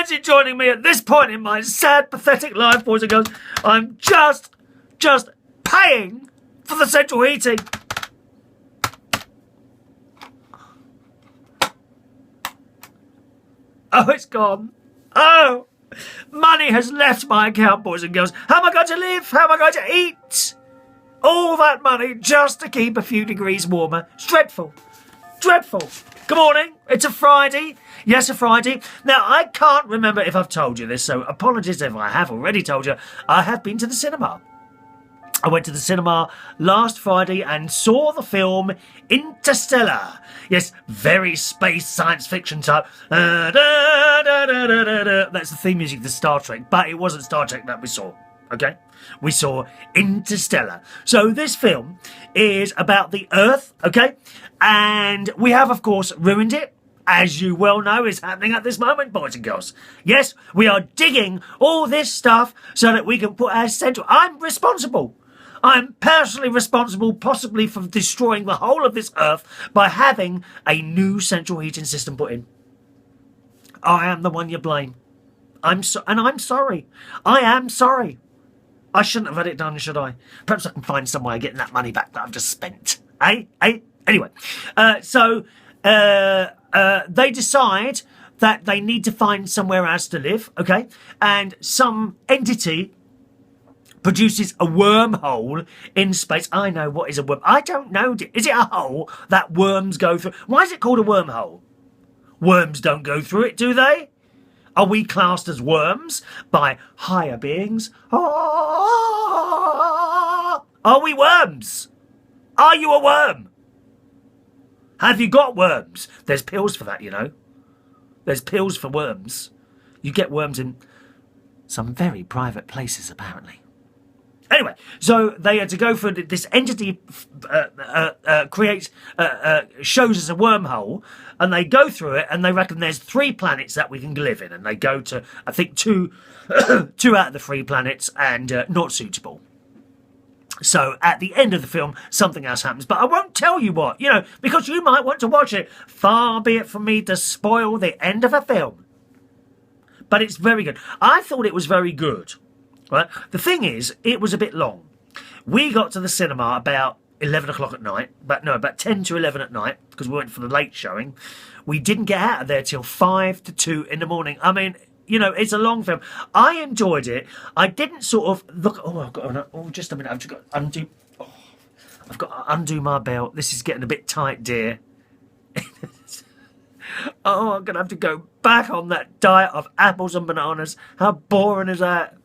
fancy joining me at this point in my sad, pathetic life, boys and girls? I'm just paying for the central heating. Oh, it's gone. Oh, money has left my account, boys and girls. How am I going to live? How am I going to eat? All that money just to keep a few degrees warmer. It's dreadful. Dreadful. Good morning. It's a Friday. Yes, a Friday. Now, I can't remember if I've told you this, so apologies if I have already told you. I have been to the cinema. I went to the cinema last Friday and saw the film Interstellar. Yes, very space science fiction type. That's the theme music to Star Trek, but it wasn't Star Trek that we saw. Okay? We saw Interstellar. So this film is about the Earth, okay? And we have, of course, ruined it. As you well know is happening at this moment, boys and girls. Yes, we are digging all this stuff so that we can put our central... I'm responsible. I'm personally responsible, possibly, for destroying the whole of this Earth by having a new central heating system put in. I am the one you blame. I'm sorry. I am sorry. I shouldn't have had it done, should I? Perhaps I can find some way of getting that money back that I've just spent. Anyway, they decide that they need to find somewhere else to live, okay? And some entity produces a wormhole in space. I know what is a worm. I don't know. Is it a hole that worms go through? Why is it called a wormhole? Worms don't go through it, do they? Are we classed as worms by higher beings? Are we worms? Are you a worm? Have you got worms? There's pills for that, you know. There's pills for worms. You get worms in some very private places, apparently. Anyway, so they had to go for this entity shows us a wormhole, and they go through it, and they reckon there's 3 planets that we can live in, and they go to, I think, two out of the 3 planets, and not suitable. So at the end of the film, something else happens, but I won't tell you what, you know, because you might want to watch it. Far be it from me to spoil the end of a film. But it's very good. I thought it was very good. Right. The thing is, it was a bit long. We got to the cinema about 11 o'clock at night, about 10 to 11 at night, because we went for the late showing. We didn't get out of there till 1 to 2 in the morning. I mean, you know, it's a long film. I enjoyed it. I didn't sort of look. Just a minute. I've got to undo. I've got to undo my belt. This is getting a bit tight, dear. I'm gonna have to go back on that diet of apples and bananas. How boring is that?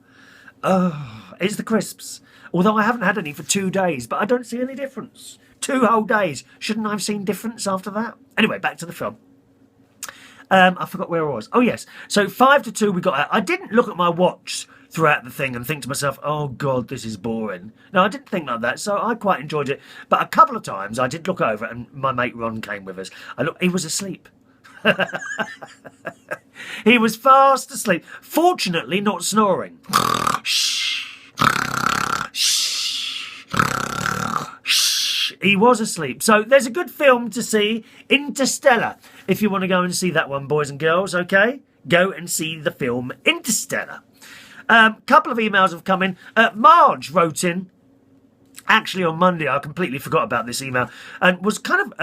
Oh, it's the crisps. Although I haven't had any for 2 days, but I don't see any difference. 2 whole days. Shouldn't I have seen difference after that? Anyway, back to the film. I forgot where I was. Oh, yes. So 1 to 2 we got out. I didn't look at my watch throughout the thing and think to myself, oh, God, this is boring. No, I didn't think like that, so I quite enjoyed it. But a couple of times I did look over and my mate Ron came with us. He was asleep. He was fast asleep. Fortunately, not snoring. He was asleep. So there's a good film to see, Interstellar. If you want to go and see that one, boys and girls, okay? Go and see the film Interstellar. Couple of emails have come in. Marge wrote in. Actually, on Monday, I completely forgot about this email and was kind of,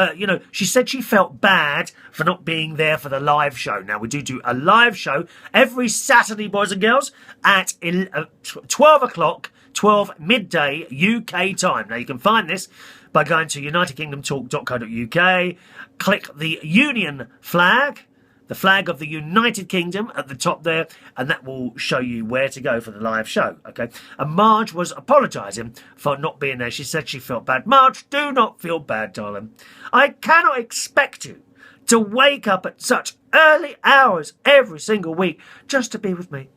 she said she felt bad for not being there for the live show. Now, we do a live show every Saturday, boys and girls, at 12 o'clock, 12 midday UK time. Now, you can find this by going to unitedkingdomtalk.co.uk, click the Union flag, the flag of the United Kingdom at the top there, and that will show you where to go for the live show, okay? And Marge was apologising for not being there. She said she felt bad. Marge, do not feel bad, darling. I cannot expect you to wake up at such early hours every single week just to be with me.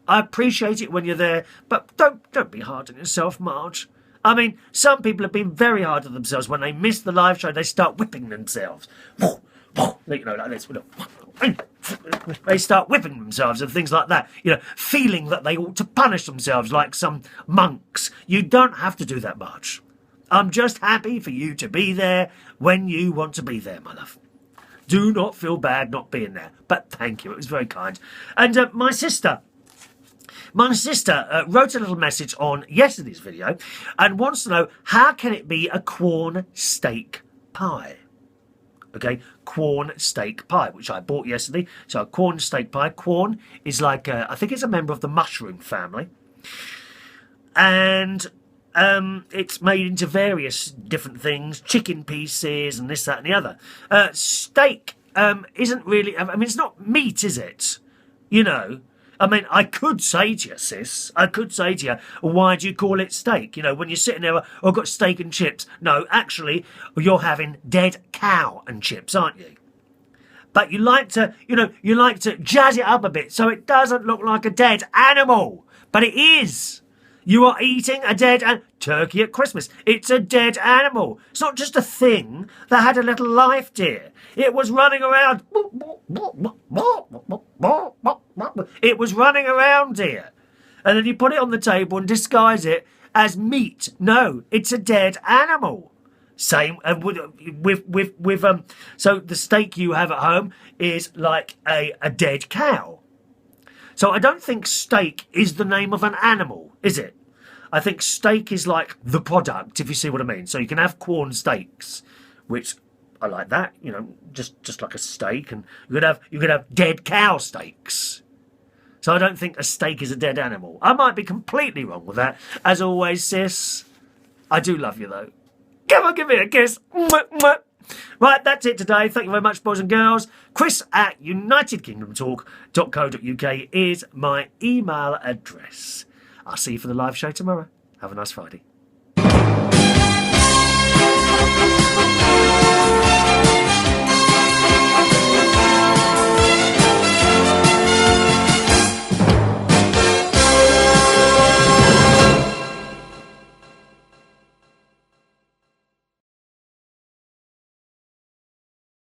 I appreciate it when you're there, but don't be hard on yourself, Marge. I mean, some people have been very hard on themselves. When they miss the live show, they start whipping themselves. Like this. They start whipping themselves and things like that, feeling that they ought to punish themselves like some monks. You don't have to do that much. I'm just happy for you to be there when you want to be there, my love. Do not feel bad not being there. But thank you. It was very kind. And my sister wrote a little message on yesterday's video and wants to know, how can it be a Quorn steak pie? Okay, Quorn steak pie, which I bought yesterday. So a Quorn steak pie. Quorn is like, I think it's a member of the mushroom family. And it's made into various different things, chicken pieces and this, that and the other. Steak isn't really, I mean, it's not meat, is it? You know, I mean, I could say to you, sis, I could say to you, why do you call it steak? You know, when you're sitting there, I've got steak and chips. No, actually, you're having dead cow and chips, aren't you? But you like to, you like to jazz it up a bit so it doesn't look like a dead animal. But it is. You are eating a dead turkey at Christmas. It's a dead animal. It's not just a thing that had a little life, dear. It was running around. It was running around, dear. And then you put it on the table and disguise it as meat. No, it's a dead animal. Same with so the steak you have at home is like a dead cow. So I don't think steak is the name of an animal, is it? I think steak is like the product, if you see what I mean. So you can have Quorn steaks, which I like that, just like a steak, and you could have dead cow steaks. So I don't think a steak is a dead animal. I might be completely wrong with that. As always, sis, I do love you though. Come on, give me a kiss. Mwah, mwah. Right, that's it today. Thank you very much, boys and girls. Chris@unitedkingdomtalk.co.uk is my email address. I'll see you for the live show tomorrow. Have a nice Friday.